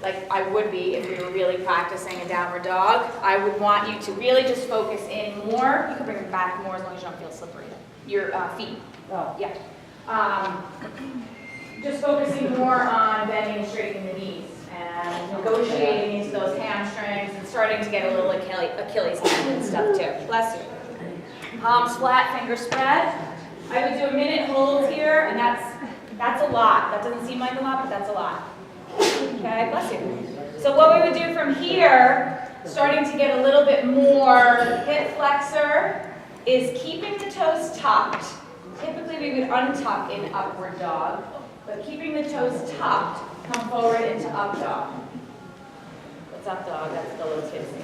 like I would be if we were really practicing a downward dog, I would want you to really just focus in more. You can bring them back more as long as you don't feel slippery. Your feet. Oh. Yeah. Just focusing more on bending and straightening the knees and negotiating into those hamstrings and starting to get a little Achilles hand and stuff too. Bless you. Palms flat, fingers spread. I would do a minute hold here, and that's a lot. That doesn't seem like a lot, but that's a lot. Okay, bless you. So what we would do from here, starting to get a little bit more hip flexor, is keeping the toes tucked. Typically we would untuck in upward dog, but keeping the toes tucked, come forward into up dog. What's up dog? That's the low tipsy.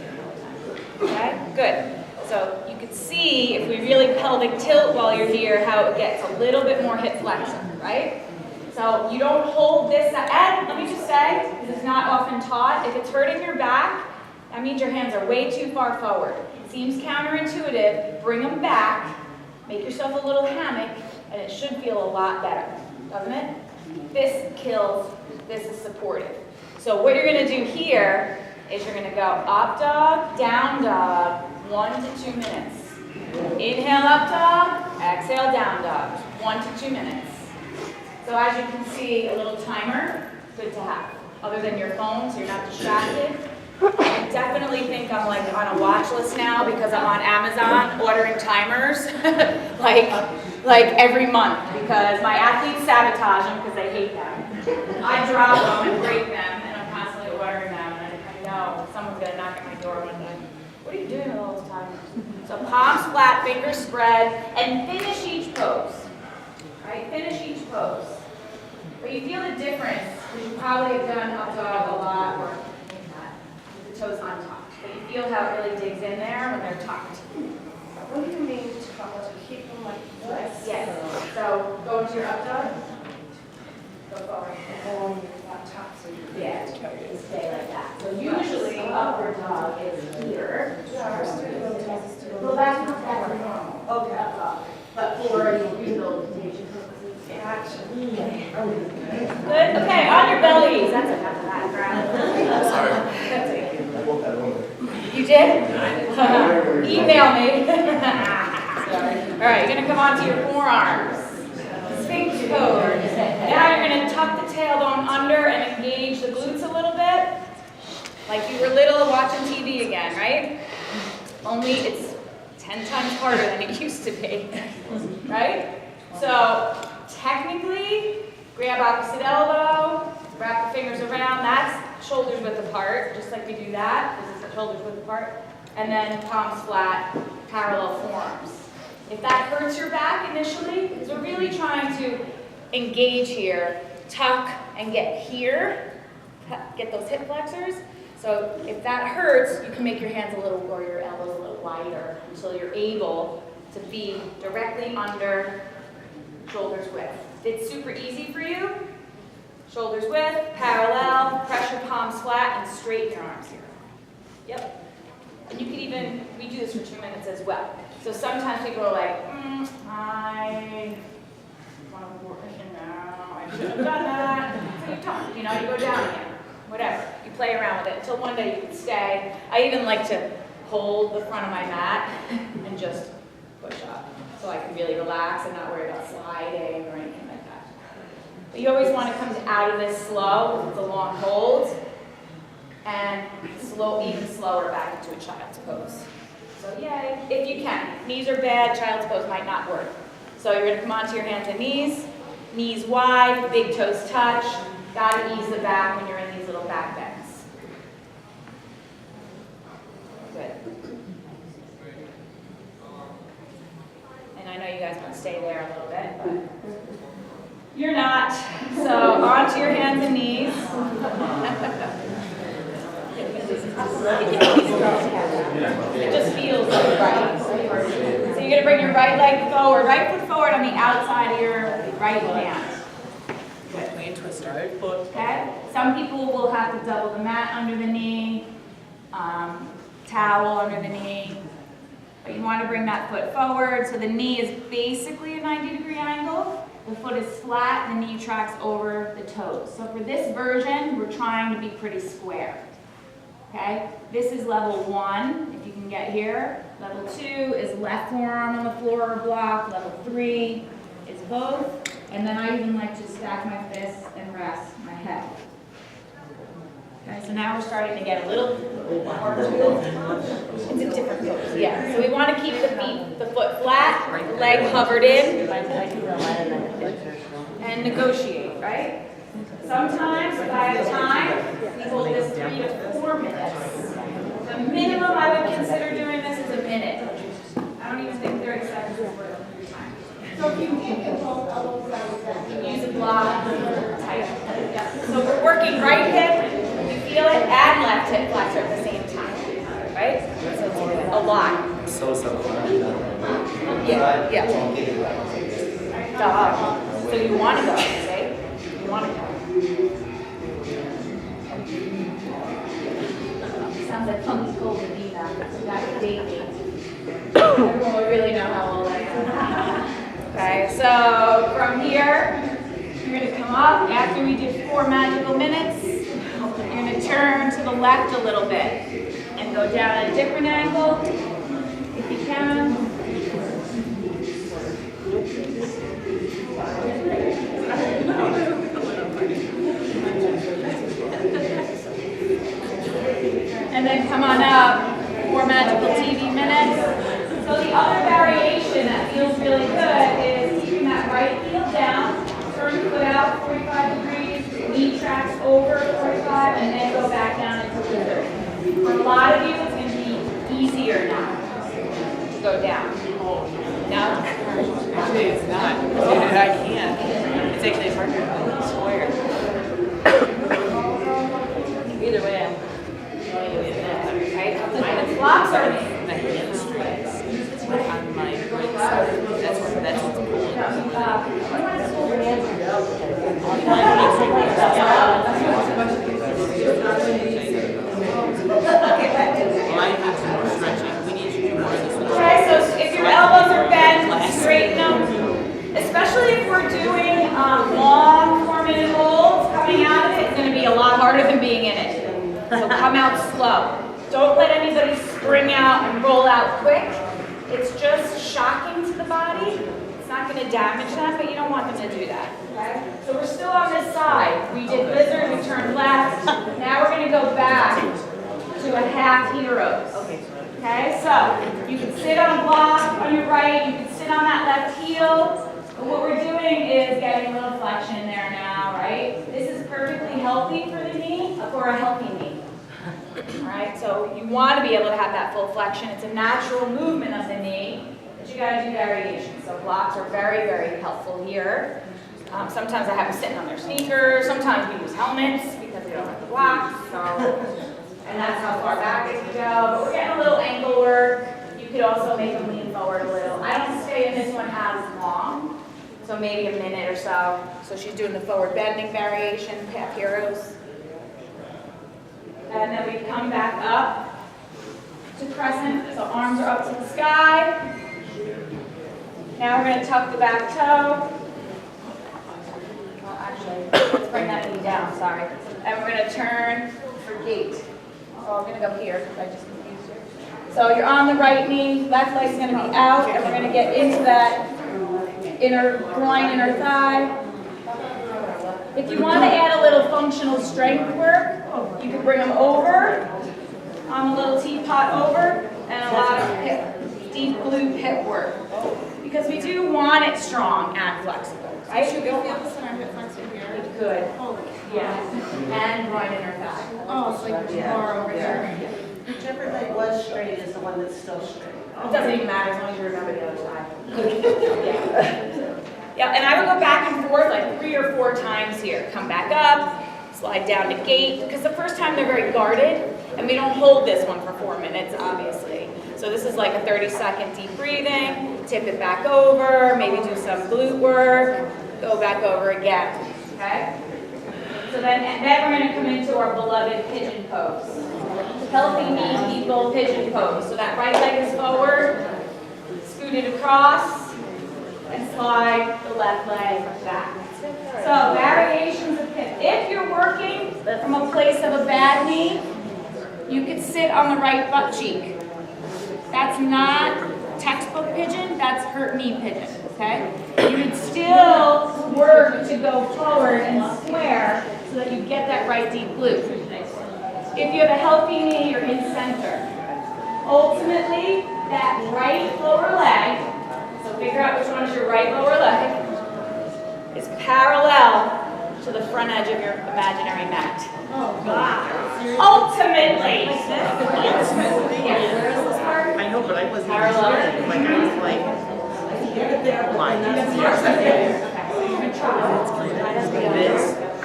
Okay, good. So you can see if we really pelvic tilt while you're here, how it gets a little bit more hip flexion, right? So you don't hold this, and let me just say, this is not often taught, if it's hurting your back, that means your hands are way too far forward. It seems counterintuitive, bring them back, make yourself a little hammock, and it should feel a lot better, doesn't it? This kills, this is supportive. So what you're gonna do here is you're gonna go up dog, down dog, 1 to 2 minutes. Inhale up dog, exhale down dog, 1 to 2 minutes. So as you can see, a little timer, good to have. Other than your phone, so you're not distracted. I definitely think I'm like on a watch list now because I'm on Amazon ordering timers like every month because my athletes sabotage them because they hate them. I drop them and break them and I'm constantly ordering them and I know someone's going to knock at my door one day. What are you doing with all those timers? So palms flat, fingers spread, and finish each pose. Right? Finish each pose. But you feel the difference because you probably have done up dog a lot or with the toes untucked. But you feel how it really digs in there when they're tucked. What do you mean to keep them like this? Yes. So go into your up dog. Go forward. Yeah, stay like that. So usually upward dog is here. Well, that's not that normal. Okay. Up dog. But for rehabilitation purposes. Good. Okay, on your bellies. That's enough of that crap. Sorry. You did? Email me. All right, you're going to come onto your forearms. Sphinx pose. Now you're going to tuck the tailbone under and engage the glutes a little bit. Like you were little watching TV again, right? Only it's 10 times harder than it used to be. Right? So technically, grab opposite elbow, wrap the fingers around. That's shoulders width apart, just like we do that. This is shoulders width apart. And then palms flat, parallel forearms. If that hurts your back initially, because we're really trying to engage here, tuck and get here, get those hip flexors. So if that hurts, you can make your hands a little, or your elbows a little wider until you're able to be directly under shoulders width. It's super easy for you. Shoulders width, parallel, press your palms flat, and straighten your arms here. Yep. And you could even, we do this for 2 minutes as well. So sometimes people are like, I want to work now, I should have done that. So you don't, you know, you go down again, whatever. You play around with it until one day you can stay. I even like to hold the front of my mat and just push up so I can really relax and not worry about sliding or anything like that. But you always want to come out of this slow, it's a long hold, and even slower back into a child's pose. So yay, if you can. Knees are bad, child's pose might not work. So you're going to come onto your hands and knees wide, big toes touch. Got to ease the back when you're in these little back bends. Good. And I know you guys want to stay there a little bit, but you're not. So onto your hands and knees. It just feels like right. So you're going to bring your right leg forward, right foot forward on the outside of your right hand. Good. Twist our foot. Okay? Some people will have to double the mat under the knee, towel under the knee. But you want to bring that foot forward so the knee is basically a 90-degree angle. The foot is flat, the knee tracks over the toes. So for this version, we're trying to be pretty square. Okay? This is level 1, if you can get here. Level 2 is left forearm on the floor or block. Level 3 is both. And then I even like to stack my fists and rest my head. Okay, so now we're starting to get a little more. It's a different pose. Yeah. So we want to keep the foot flat, leg hovered in, and negotiate, right? Sometimes, if I have time, we hold this 3 to 4 minutes. The minimum I would consider doing this is a minute. I don't even think 30 seconds is worth your time. So if you can control elbows, use a block, tight. So we're working right hip, you feel it, and left hip flexor at the same time, right? So it's a lot. So. Yeah. So you want to go, right? You want to go. Sounds like Funky Cold to me now. You got your date me. Everyone will really know how old I am. Okay, so from here, you're going to come up. After we did 4 magical minutes, you're going to turn to the left a little bit and go down at a different angle, if you can. And then come on up, 4 magical TV minutes. So the other variation that feels really good is keeping that right heel down, turn the foot out 45 degrees, knee tracks over 45, and then go back down into lizard. For a lot of you, it's going to be easier now to go down. No? Actually, it's not. I can't. It's actually harder to square. Either way, I'm going with that. Right? The blocks are My hamstrings on my right side. That's what's cool. We need to do more of this. Okay, so if your elbows are bent, straighten them. Especially if we're doing long 4-minute holds, coming out of it is going to be a lot harder than being in it. So come out slow. Don't let anybody spring out and roll out quick. It's just shocking to the body. It's not going to damage them, but you don't want them to do that. Okay? So we're still on this side. We did lizard, we turned left. Now we're going to go back to a half heroes. Okay, so you can sit on a block on your right, you can sit on that left heel. But what we're doing is getting a little flexion there now, right? This is perfectly healthy for the knee, for a healthy knee. All right, so you want to be able to have that full flexion. It's a natural movement of the knee, but you got to do variations. So blocks are very, very helpful here. Sometimes I have them sitting on their sneakers. Sometimes we use helmets because we don't have the blocks. And that's how far back it can go. But we're getting a little ankle work. You could also make them lean forward a little. I don't stay in this one as long, so maybe a minute or so. So she's doing the forward bending variation, half heroes. And then we come back up to crescent, so arms are up to the sky. Now we're going to tuck the back toe. Well, actually, let's bring that knee down, sorry. And we're going to turn for gate. So I'm going to go here because I just confused you. So you're on the right knee, left leg's going to be out, and we're going to get into that inner groin, inner thigh. If you want to add a little functional strength work, you can bring them over on a little teapot over, and a lot of deep glute hip work. Because we do want it strong and flexible, right? Should we feel this in our hip flexor here? You could. Yes. And groin inner thigh. Oh, it's like there's more over there. Whichever leg was straight is the one that's still straight. It doesn't even matter as long as you remember the other side. Yeah, and I would go back and forth like 3 or 4 times here. Come back up, slide down to gate, because the first time they're very guarded, and we don't hold this one for 4 minutes, obviously. So this is like a 30-second deep breathing, tip it back over, maybe do some glute work, go back over again, okay? So then we're going to come into our beloved pigeon pose. Healthy knee people, pigeon pose. So that right leg is forward, scooted across, and slide the left leg back. So variations of hip. If you're working from a place of a bad knee, you could sit on the right butt cheek. That's not textbook pigeon, that's hurt knee pigeon, okay? You would still work to go forward and square so that you get that right deep glute. If you have a healthy knee, you're in center. Ultimately, that right lower leg, so figure out which one is your right lower leg, is parallel to the front edge of your imaginary mat. Oh, wow. Ultimately. I know, but I wasn't Parallel. sure. Like, I was like, why? This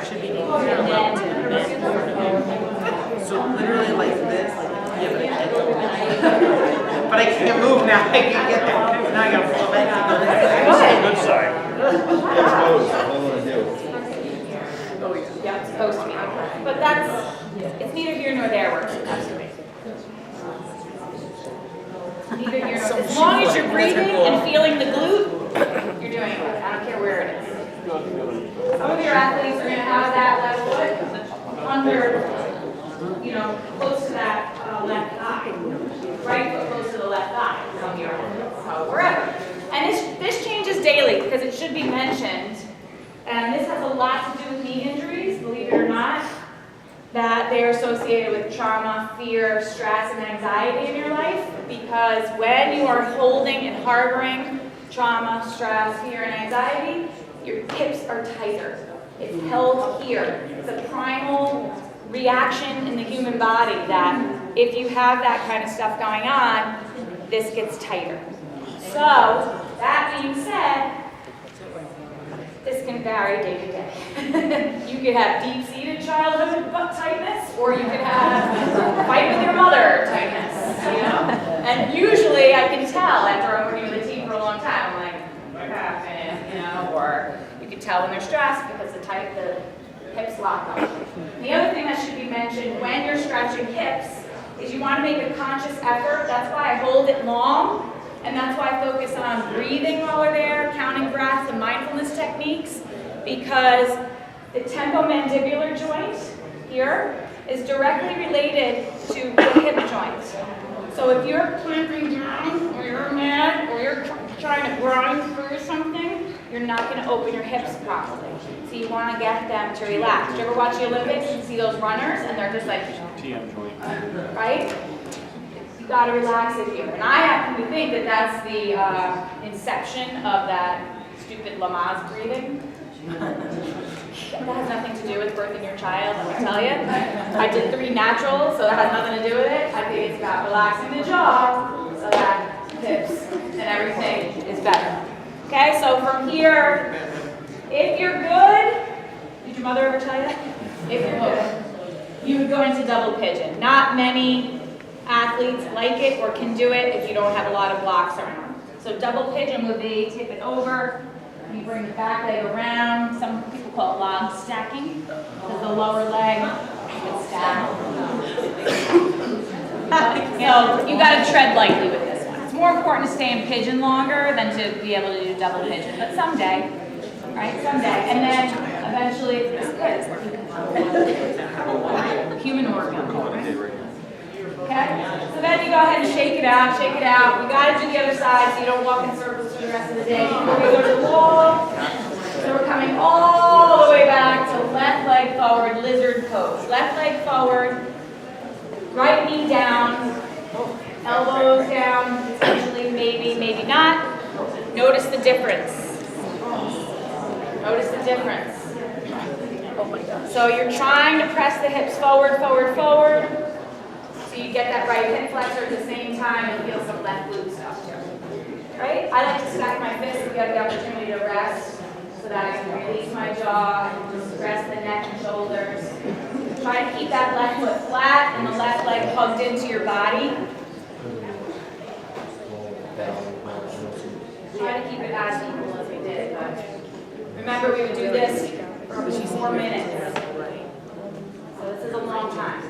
should be parallel to the bend. So literally like this. Yeah, but I can't. But I can't move now. I can't get there. Now I gotta pull it back. Go ahead. Good side. Pigeon pose, all I want to do. Yeah, it's supposed to be. But that's, it's neither here nor there where it's supposed to be. Neither here nor there. As long as you're breathing and feeling the glute, you're doing it. I don't care where it is. Some of your athletes are going to have that left foot under, close to that left thigh. Right foot close to the left thigh. Some of your athletes. So wherever. And this changes daily because it should be mentioned. And this has a lot to do with knee injuries, believe it or not, that they're associated with trauma, fear, stress, and anxiety in your life. Because when you are holding and harboring trauma, stress, fear, and anxiety, your hips are tighter. It's held here. It's a primal reaction in the human body that if you have that kind of stuff going on, this gets tighter. So, that being said, this can vary day to day. You could have deep-seated childhood butt tightness, or you could have fight with your mother tightness, And usually I can tell after I'm working with a team for a long time, I'm like, what happened, or you can tell when they're stressed because the hips lock up. The other thing that should be mentioned when you're stretching hips is you want to make a conscious effort. That's why I hold it long. And that's why I focus on breathing while we're there, counting breaths and mindfulness techniques, because the temporomandibular joint here is directly related to the hip joint. So if you're clamping down, or you're mad, or you're trying to grind through something, you're not going to open your hips properly. So you want to get them to relax. Did you ever watch the Olympics and see those runners, and they're just like, TM joint. right? You got to relax it here. And I happen to think that that's the inception of that stupid Lamaze breathing. That has nothing to do with birthing your child, let me tell you. I did 3 naturals, so that has nothing to do with it. I think it's about relaxing the jaw so that hips and everything is better. Okay, so from here, if you're good, did your mother ever tell you that? If you're good, you would go into double pigeon. Not many athletes like it or can do it if you don't have a lot of blocks around. So double pigeon would be tip it over, you bring the back leg around. Some people call it log stacking, because the lower leg is stacked. So you got to tread lightly with this one. It's more important to stay in pigeon longer than to be able to do double pigeon, but someday, right? Someday, and then eventually it's good. Human organ. Right? Okay? So then you go ahead and shake it out, shake it out. You got to do the other side so you don't walk in circles for the rest of the day. We're going to go to the wall. So we're coming all the way back to left leg forward, lizard pose. Left leg forward, right knee down, elbows down, potentially, maybe, maybe not. Notice the difference. Notice the difference. So you're trying to press the hips forward, forward, forward. So you get that right hip flexor at the same time and feel some left glute stuff too. Right? I like to stack my fists and get the opportunity to rest so that I can release my jaw and just rest the neck and shoulders. Try to keep that left foot flat and the left leg hugged into your body. Try to keep it as equal as we did, but remember we would do this for 4 minutes. So this is a long time.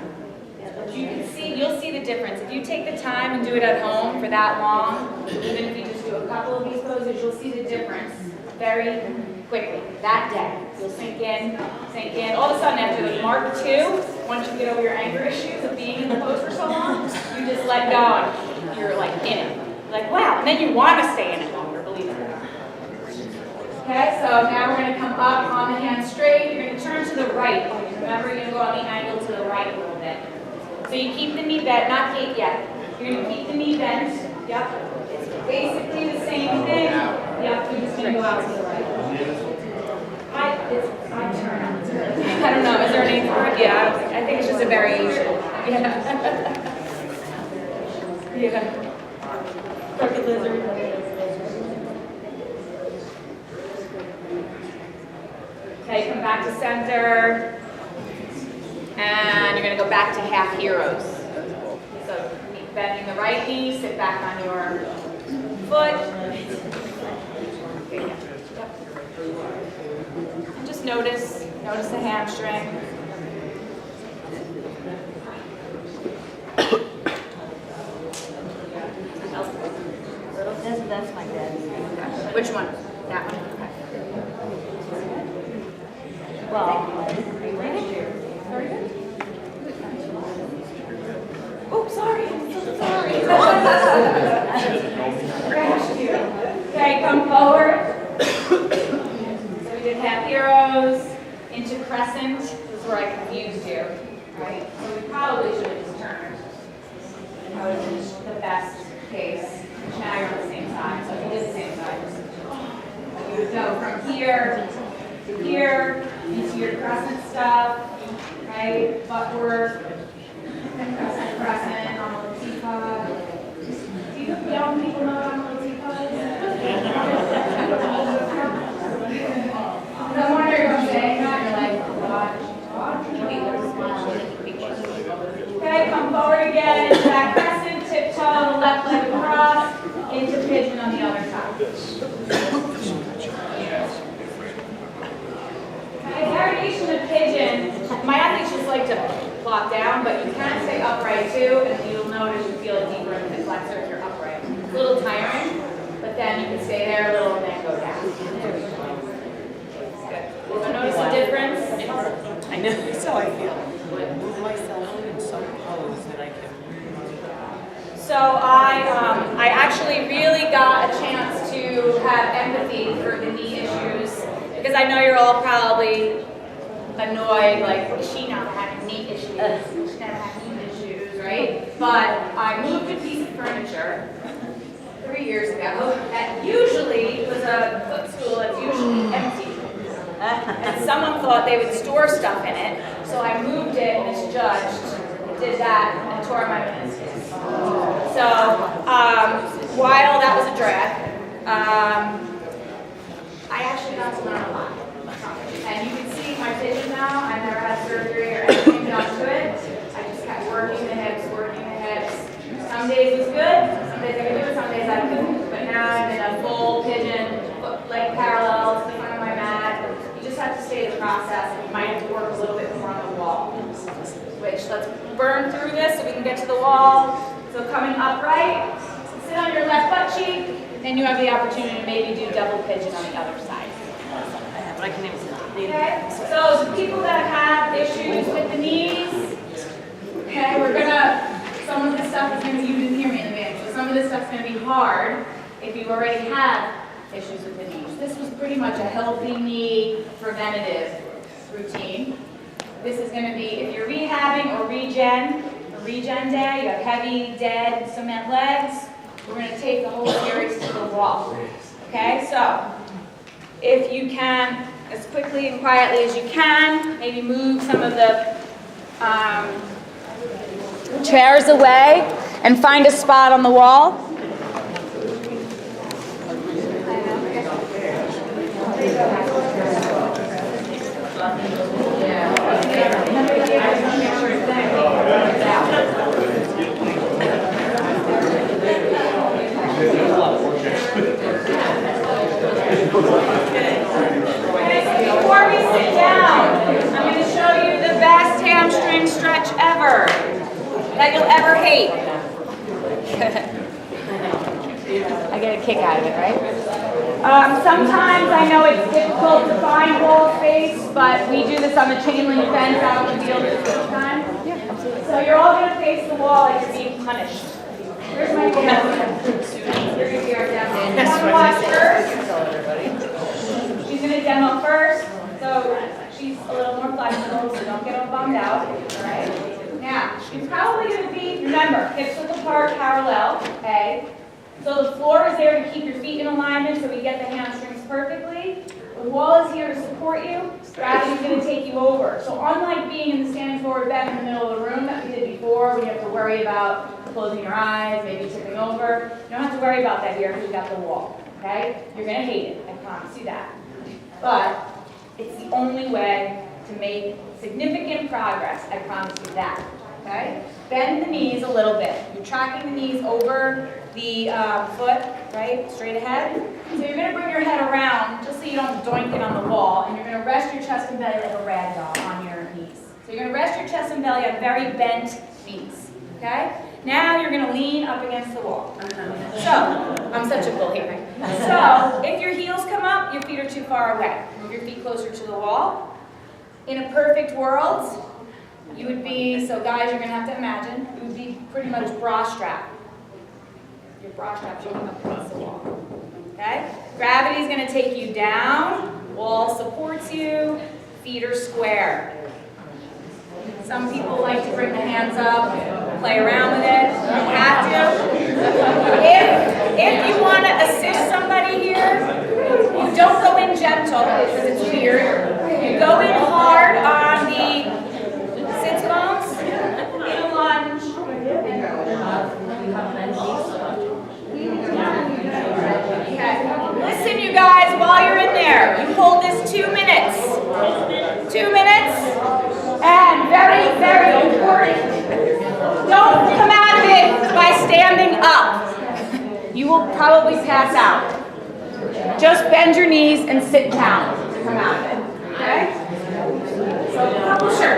But you'll see the difference. If you take the time and do it at home for that long, even if you just do a a couple of these poses, you'll see the difference very quickly. That day, you'll sink in, sink in. All of a sudden, after the mark 2, once you get over your anger issues of being in the pose for so long, you just let go and you're like in it. Like, wow, and then you want to stay in it longer, believe it or not. Okay, so now we're going to come up on the hand straight. You're going to turn to the right. Remember, you're going to go on the angle to the right a little bit. So you keep the knee bent, not gate yet. You're going to keep the knee bent. Yep. It's basically the same thing. Yep, you're just going to go out to the right. I turn out. I don't know, is there a name for it? Yeah, I think it's just a variation. Yeah. Yeah. Crooked lizard. Okay, come back to center. And you're going to go back to half heroes. So bending the right knee, sit back on your foot. Okay. Yep. And just notice the hamstring. That's my dad's. Which one? That one? Okay. Well, Very good. Oh, sorry. I'm so sorry. Crashed you. Okay, come forward. So we did half heroes into crescent. This is where I confused you, right? So we probably should have just turned. That would have been the best case. Now you're on the same side. So if you did the same side, you would go from here to here into your crescent stuff, right? Butt work, crescent on the teapot. Do you young people know what on the teapot is? I'm wondering if I'm saying that, you're like, watch. Okay, come forward again into that crescent, tiptoe, the left leg across, into pigeon on the other side. Okay, variation of pigeon. My athletes just like to plop down, but you can stay upright too, and you'll notice you feel it deeper in the hip flexor if you're upright. It's a little tiring, but then you can stay there a little and then go down. Good. So notice the difference. I know, so I feel. Move myself in some pose that I can. So I actually really got a chance to have empathy for the knee issues, because I know you're all probably annoyed, like, what is she not having knee issues? She never had knee issues, right? But I moved a piece of furniture 3 years ago that usually was a footstool that's usually empty. And someone thought they would store stuff in it, so I moved it, misjudged, did that, and tore my meniscus. So while that was a drag, I actually got to learn a lot. And you can see my pigeon now. I never had surgery or anything done to it. I just kept working the hips, working the hips. Some days was good, some days I could do it, some days I couldn't. But now I'm in a full pigeon, leg parallel to the front of my mat. You just have to stay in the process, and you might have to work a little bit more on the wall. Which, let's burn through this so we can get to the wall. So coming upright, sit on your left butt cheek, and you have the opportunity to maybe do double pigeon on the other side. But I can even see. Okay, so the people that have issues with the knees, okay, some of this stuff is going to, you didn't hear me in the beginning, so some of this stuff's going to be hard if you already have issues with the knees. This was pretty much a healthy knee preventative routine. This is going to be, if you're rehabbing or regen day, you have heavy, dead cement legs, we're going to take the whole series to the wall. Okay, so if you can, as quickly and quietly as you can, maybe move some of the chairs away and find a spot on the wall. Before we sit down, I'm going to show you the best hamstring stretch ever that you'll ever hate. I get a kick out of it, right? Sometimes I know it's difficult to find wall space, but we do this on the chain link fence out in the field this time. So you're all going to face the wall like you're being punished. Here's my demo. You're going to be our demo. One watch first. She's going to demo first, so she's a little more flexible, so don't get all bummed out. All right. Now, she's probably going to be, remember, hips width apart, parallel, okay? So the floor is there to keep your feet in alignment so we get the hamstrings perfectly. The wall is here to support you. Gravity's going to take you over. So unlike being in the standing forward bend in the middle of the room that we did before, where you have to worry about closing your eyes, maybe tipping over, you don't have to worry about that here because you got the wall, okay? You're going to hate it, I promise you that. But it's the only way to make significant progress, I promise you that, okay? Bend the knees a little bit. You're tracking the knees over the foot, right, straight ahead. So you're going to bring your head around just so you don't doink it on the wall, and you're going to rest your chest and belly like a rag doll on your knees. So you're going to rest your chest and belly on very bent knees, okay? Now you're going to lean up against the wall. So, I'm such a bull here. So, if your heels come up, your feet are too far away. Move your feet closer to the wall. In a perfect world, you would be, so guys, you're going to have to imagine, you would be pretty much bra strap. Your bra strap should come up against the wall. Okay? Gravity is going to take you down. Wall supports you. Feet are square. Some people like to bring the hands up, play around with it. You don't have to. If you want to assist somebody here, you don't go in gentle because it's weird. You go in hard on the sits bones, in a lunge, Okay. Listen, you guys, while you're in there, you hold this 2 minutes. 2 minutes. And very, very important, don't come out of it by standing up. You will probably pass out. Just bend your knees and sit down to come out of it. Okay? So, sure.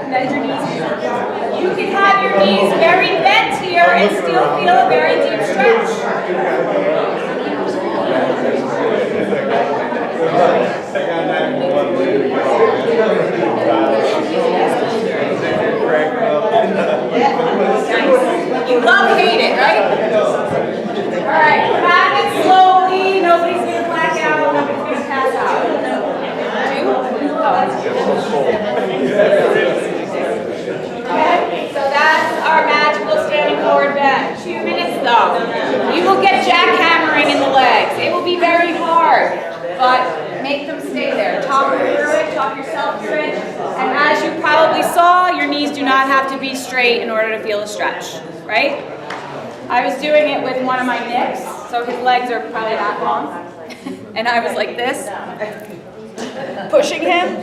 Bend your knees. You can have your knees very bent here and still feel a very deep stretch. You love hate it, right? All right, back it slowly. Nobody's going to black out. Nobody's going to pass out. Okay, so that's our magical standing forward bend. 2 minutes though. You will get jackhammering in the legs. It will be very hard, but make them stay there. Talk through it, talk yourself through it. And as you probably saw, your knees do not have to be straight in order to feel a stretch, right? I was doing it with one of my nicks, so his legs are probably that long. And I was like this, pushing him,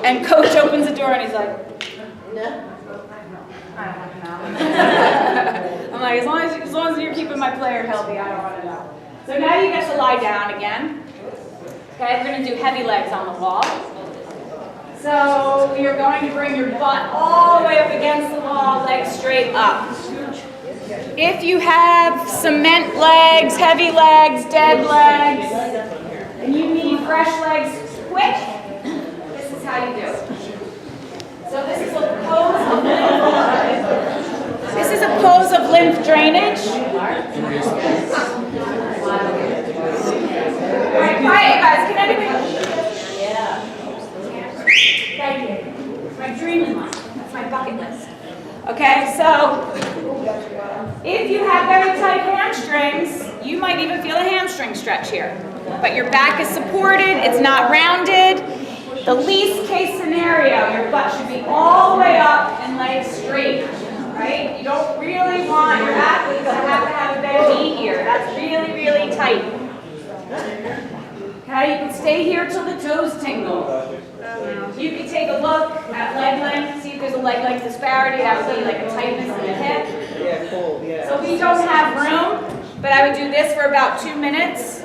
and coach opens the door and he's like, I don't want to know. I'm like, as long as you're keeping my player healthy, I don't want to know. So now you get to lie down again. Okay, we're going to do heavy legs on the wall. So you're going to bring your butt all the way up against the wall, legs straight up. If you have cement legs, heavy legs, dead legs, and you need fresh legs quick, this is how you do it. So this is a pose of lymph. This is a pose of lymph drainage. All right, quiet, guys. Can anybody? Yeah. Thank you. It's my dream in life. That's my bucket list. Okay, so if you have very tight hamstrings, you might even feel a hamstring stretch here. But your back is supported, it's not rounded. The least case scenario, your butt should be all the way up and legs straight, right? You don't really want your athlete to have a bent knee here. That's really, really tight. Okay, you can stay here till the toes tingle. You can take a look at leg length, see if there's a leg length disparity. That would be like a tightness in the hip. Yeah, cool. Yeah. So we don't have room, but I would do this for about 2 minutes,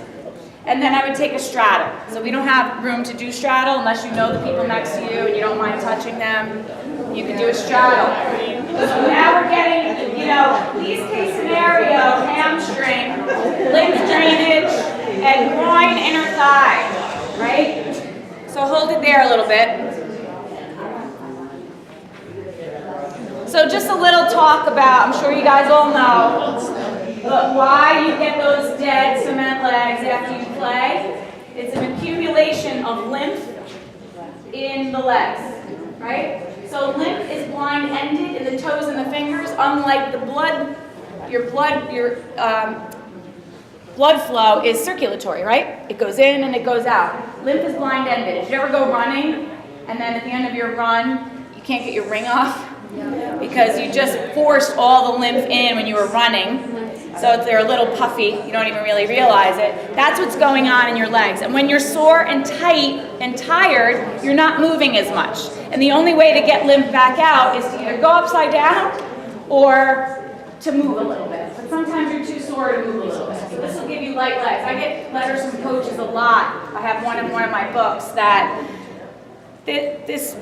and then I would take a straddle. So we don't have room to do straddle unless you know the people next to you and you don't mind touching them. You can do a straddle. So now we're getting, least case scenario, hamstring, lymph drainage, and groin inner thigh, right? So hold it there a little bit. So just a little talk about, I'm sure you guys all know, but why you get those dead cement legs after you play. It's an accumulation of lymph in the legs, right? So lymph is blind-ended in the toes and the fingers, unlike the blood, your blood flow is circulatory, right? It goes in and it goes out. Lymph is blind-ended. If you ever go running and then at the end of your run, you can't get your ring off because you just forced all the lymph in when you were running. So they're a little puffy, you don't even really realize it. That's what's going on in your legs. And when you're sore and tight and tired, you're not moving as much. And the only way to get lymph back out is to either go upside down or to move a little bit. But sometimes you're too sore to move a little bit. So this will give you light legs. I get letters from coaches a lot. I have one in one of my books that this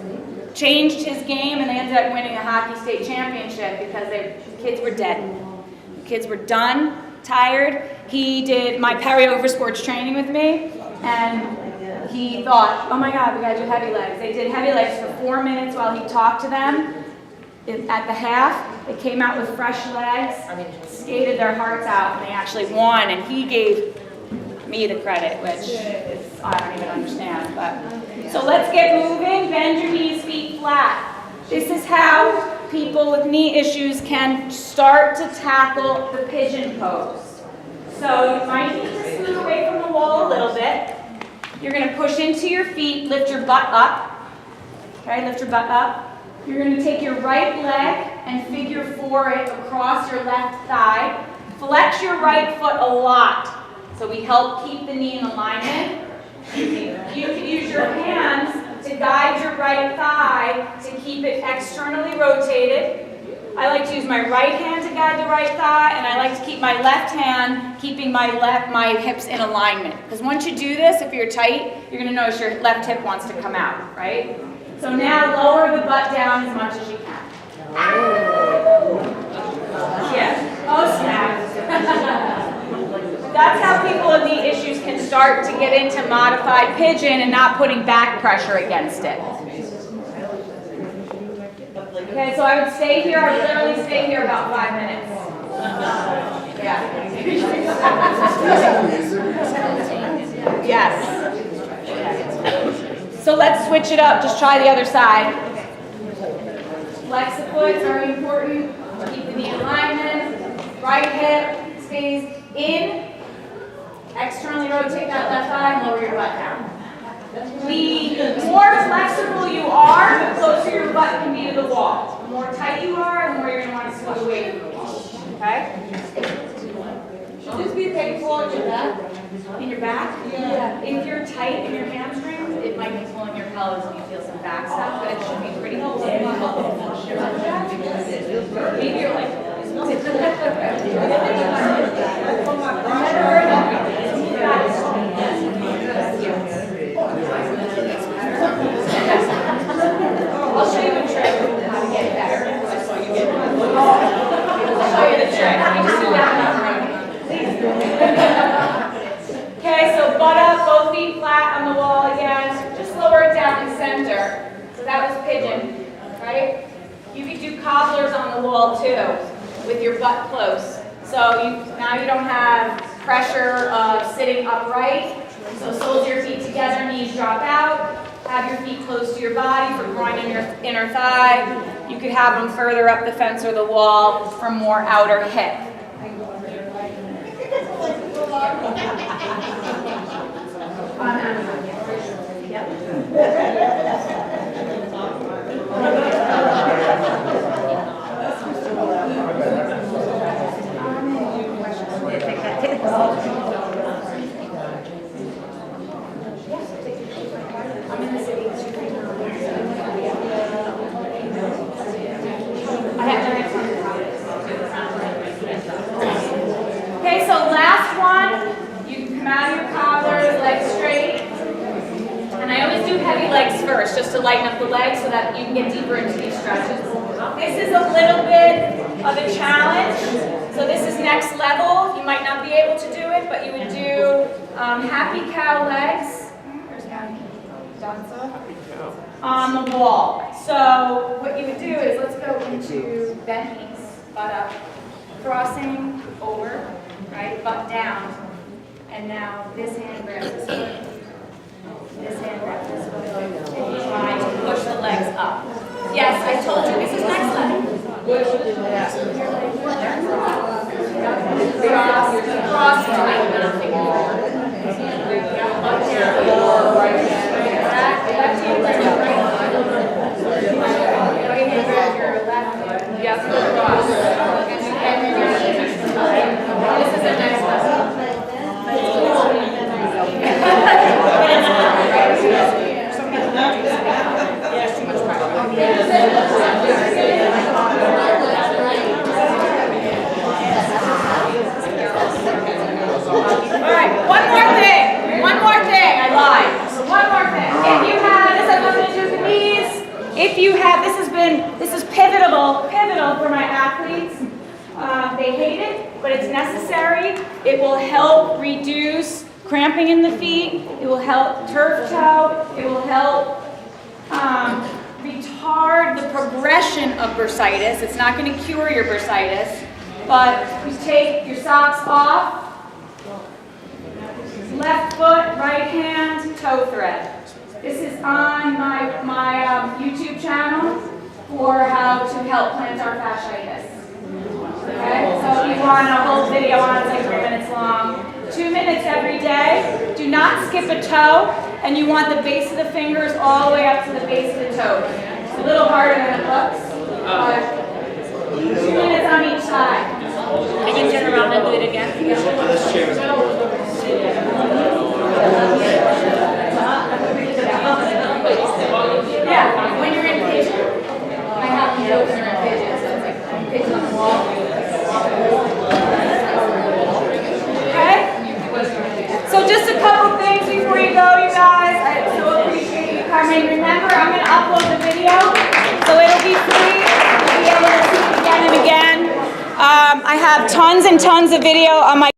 changed his game and they ended up winning a hockey state championship because the kids were dead. Kids were done, tired. He did my peri over sports training with me, and he thought, oh my God, we gotta do heavy legs. They did heavy legs for 4 minutes while he talked to them. At the half, they came out with fresh legs, skated their hearts out, and they actually won, and he gave me the credit, which is, I don't even understand. But so let's get moving. Bend your knees, feet flat. This is how people with knee issues can start to tackle the pigeon pose. So you might need to scoot away from the wall a little bit. You're going to push into your feet, lift your butt up. Okay, lift your butt up. You're going to take your right leg and figure 4 it across your left thigh. Flex your right foot a lot so we help keep the knee in alignment. You can use your hands to guide your right thigh to keep it externally rotated. I like to use my right hand to guide the right thigh, and I like to keep my left hand keeping my hips in alignment. Because once you do this, if you're tight, you're going to notice your left hip wants to come out, right? So now lower the butt down as much as you can. Yeah. Oh, snap. That's how people with knee issues can start to get into modified pigeon and not putting back pressure against it. Okay, so I would stay here. I would literally stay here about 5 minutes. Yeah. Yes. So let's switch it up. Just try the other side. Flex the foot, very important. Keep the knee in alignment. Right hip stays in. Externally rotate that left thigh and lower your butt down. The more flexible you are, the closer your butt can be to the wall. The more tight you are, the more you're going to want to scoot away from the wall. Okay? Should this be painful in your back? In your back? Yeah. If you're tight in your hamstrings, it might be pulling your pelvis and you feel some back stuff, but it should be pretty cool. Maybe you're like, I'll show you a trick on how to get better. Just so you get I'll show you the trick. You just do that. Okay, so butt up, both feet flat on the wall again. Just lower it down in center. So that was pigeon, right? You could do cobblers on the wall too, with your butt close. So now you don't have pressure of sitting upright. So soles of your feet together, knees drop out. Have your feet close to your body for groin in your inner thigh. You could have them further up the fence or the wall for more outer hip. Okay, so last one, you can come out of your cobblers, legs straight. And I always do heavy leg lighten up the legs so that you can get deeper into these stretches. This is a little bit of a challenge. So this is next level. You might not be able to do it, but you would do happy cow legs. Where's Danza? On the wall. So what you would do is, let's go into bent knees, butt up, crossing over, right, butt down, and now this hand grabs this foot, this hand grabs this foot, and you try to push the legs up. Yes, I told you, this is next level. Cross tight. Left hand grab your right hand grab your left foot. Yes, cross. And then your knee. This is the next level. Yes, too much pressure. All right, one more thing. I lied. So one more thing. If you have, this has nothing to do with the knees. If you have, this is pivotal for my athletes. They hate it, but it's necessary. It will help reduce cramping in the feet. It will help turf toe. It will help retard the progression of bursitis. It's not going to cure your bursitis, but you take your socks off. Left foot, right hand, toe thread. This is on my YouTube channel for how to help plantar fasciitis. Okay, so if you want a whole video on it, it's like 3 minutes long. 2 minutes every day. Do not skip a toe, and you want the base of the fingers all the way up to the base of the toe. It's a little harder than it looks, but 2 minutes on each side. Can you turn around and do it again? Yeah, when you're in pigeon. I have them jokes when you're in pigeon, so it's like pigeon on the wall. Okay? So just a couple things before you go, you guys. I so appreciate you coming. Remember, I'm going to upload the video, so it'll be free. You'll be able to see it again and again. I have tons and tons of video on my